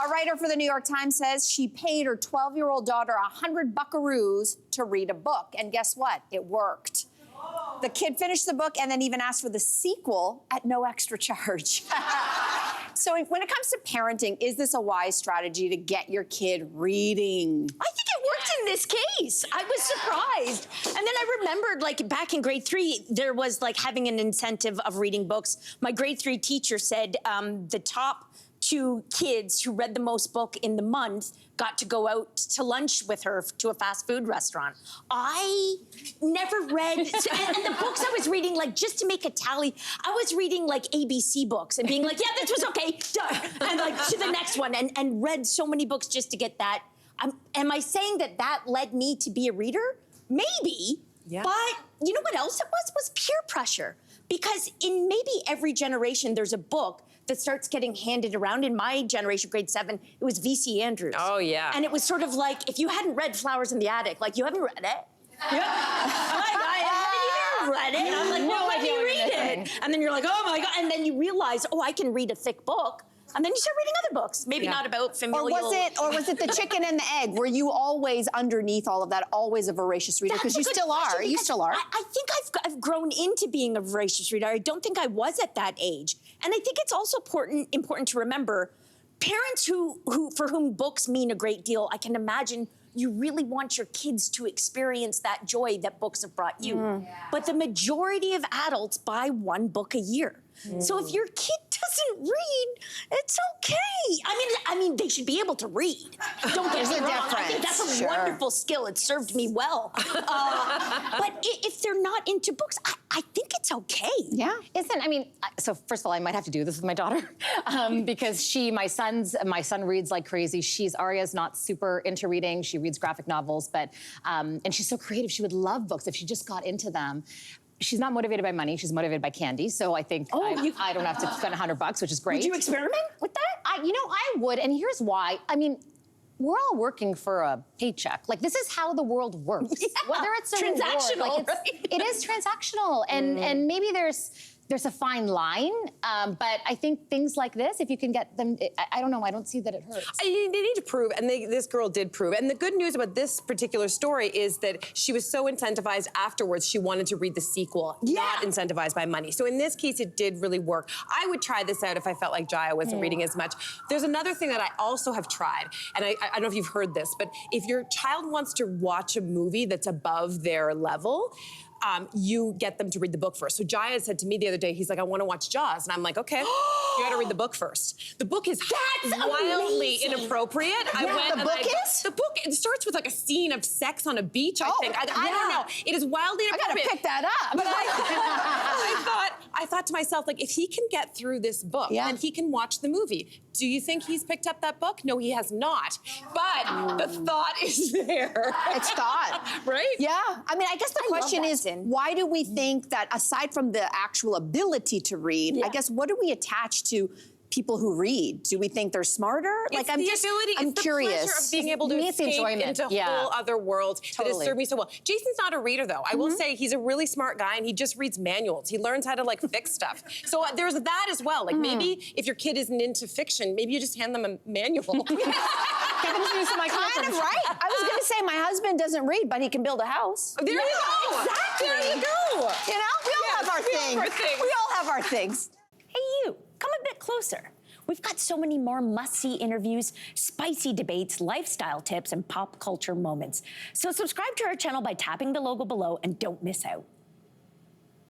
A writer for the New York Times says she paid her 12-year-old daughter 100 buckaroos to read a book. And guess what? It worked. The kid finished the book and then even asked for the sequel at no extra charge. So when it comes to parenting, is this a wise strategy to get your kid reading? I think it worked in this case. I was surprised. And then I remembered, like, back in grade 3, there was, like, having an incentive of reading books. My grade 3 teacher said the top 2 kids who read the most book in the month got to go out to lunch with her to a fast food restaurant. I never read, and the books I was reading, like, just to make a tally, I was reading, like, ABC books and being like, yeah, this was okay, done. And, like, to the next one, and read so many books just to get that. Am I saying that that led me to be a reader? Maybe, but you know what else it was peer pressure. Because in maybe every generation, there's a book that starts getting handed around. In my generation, grade 7, it was V.C. Andrews. Oh, yeah. And it was sort of like, if you hadn't read Flowers in the Attic, like, you haven't read it? I haven't even read it. And I'm like, no, let me read it. And then you're like, oh my God. And then you realize, oh, I can read a thick book. And then you start reading other books, maybe not about familial. Or was it the chicken and the egg? Were you always underneath all of that, always a voracious reader? Because you still are. You still are. I think I've grown into being a voracious reader. I don't think I was at that age. And I think it's also important to remember, parents for whom books mean a great deal, I can imagine you really want your kids to experience that joy that books have brought you. But the majority of adults buy 1 book a year. So if your kid doesn't read, it's okay. I mean, they should be able to read. Don't get me wrong. I think that's a wonderful skill. It served me well. But if they're not into books, I think it's okay. Yeah. So first of all, I might have to do this with my daughter because my son reads like crazy. Aria's not super into reading. She reads graphic novels, but, and she's so creative. She would love books if she just got into them. She's not motivated by money. She's motivated by candy. So I think I don't have to spend $100, which is great. Would you experiment with that? I would, and here's why. I mean, we're all working for a paycheck. Like, this is how the world works. Yeah. Whether it's a transactional, reward, it is transactional, and maybe there's a fine line, but I think things like this, if you can get them, I don't know, I don't see that it hurts. They need to prove, and this girl did prove. And the good news about this particular story is that she was so incentivized afterwards, she wanted to read the sequel, not incentivized by money. So in this case, it did really work. I would try this out if I felt like Jaya wasn't reading as much. There's another thing that I also have tried, and I don't know if you've heard this, but if your child wants to watch a movie that's above their level, you get them to read the book first. So Jaya said to me the other day, he's like, I want to watch Jaws. And I'm like, okay, you got to read the book first. The book is wildly inappropriate. The book, it starts with like a scene of sex on a beach, I think. I don't know. It is wildly inappropriate. I got to pick that up. But I thought to myself, like, if he can get through this book, then he can watch the movie. Do you think he's picked up that book? No, he has not. But the thought is there. It's thought. Right? Yeah. I mean, I guess the question is, why do we think that aside from the actual ability to read, I guess, what do we attach to people who read? Do we think they're smarter? It's I'm curious. It's the pleasure of being able to escape into a whole other world that has served me so well. Jason's not a reader, though. I will say he's a really smart guy, and he just reads manuals. He learns how to, like, fix stuff. So there's that as well. Like, maybe if your kid isn't into fiction, maybe you just hand them a manual. Kind of right. I was going to say my husband doesn't read, but he can build a house. There you go. Exactly. There you go. You know, we all have our things. We all have our things. Hey, you, come a bit closer. We've got so many more must-see interviews, spicy debates, lifestyle tips, and pop culture moments. So subscribe to our channel by tapping the logo below and don't miss out.